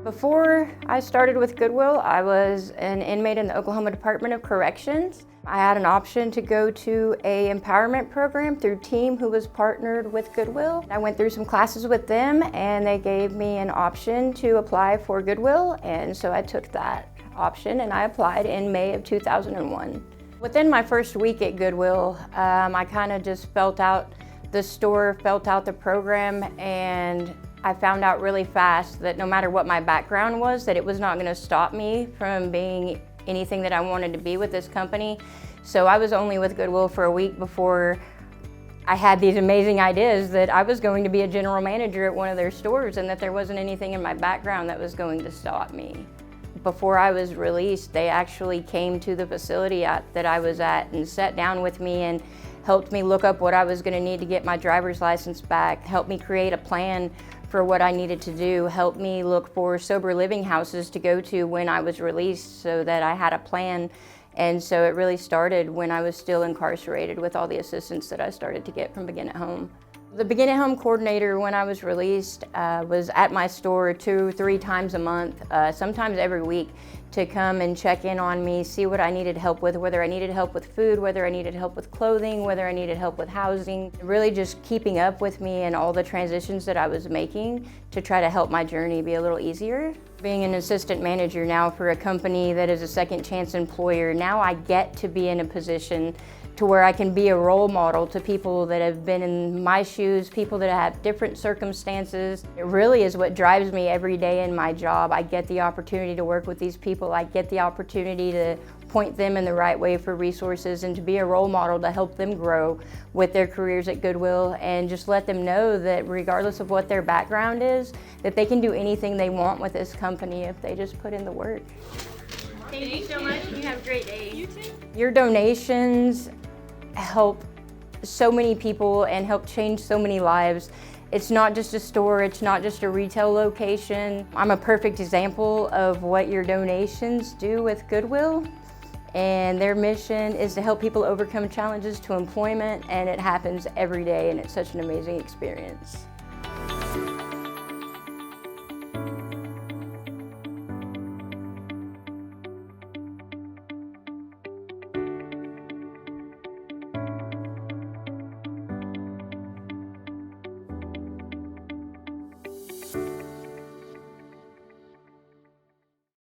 Before I started with Goodwill, I was an inmate in the Oklahoma Department of Corrections. I had an option to go to an empowerment program through Team, who was partnered with Goodwill. I went through some classes with them and they gave me an option to apply for Goodwill, and so I took that option and I applied in May of 2001. Within my first week at Goodwill, I kind of just felt out the store, felt out the program, and I found out really fast that no matter what my background was, that it was not going to stop me from being anything that I wanted to be with this company. So I was only with Goodwill for a week before I had these amazing ideas that I was going to be a general manager at one of their stores and that there wasn't anything in my background that was going to stop me. Before I was released, they actually came to the facility that I was at and sat down with me and helped me look up what I was going to need to get my driver's license back, helped me create a plan for what I needed to do, helped me look for sober living houses to go to when I was released so that I had a plan. And so it really started when I was still incarcerated with all the assistance that I started to get from Begin at Home. The Begin at Home coordinator, when I was released, was at my store 2-3 times a month, sometimes every week, to come and check in on me, see what I needed help with, whether I needed help with food, whether I needed help with clothing, whether I needed help with housing. Really just keeping up with me and all the transitions that I was making to try to help my journey be a little easier. Being an assistant manager now for a company that is a second chance employer, now I get to be in a position to where I can be a role model to people that have been in my shoes, people that have different circumstances. It really is what drives me every day in my job. I get the opportunity to work with these people. I get the opportunity to point them in the right way for resources and to be a role model to help them grow with their careers at Goodwill, and just let them know that regardless of what their background is, that they can do anything they want with this company if they just put in the work. Thank you so much, and you have a great day. You too. Your donations help so many people and help change so many lives. It's not just a store, it's not just a retail location. I'm a perfect example of what your donations do with Goodwill, and their mission is to help people overcome challenges to employment, and it happens every day, and it's such an amazing experience.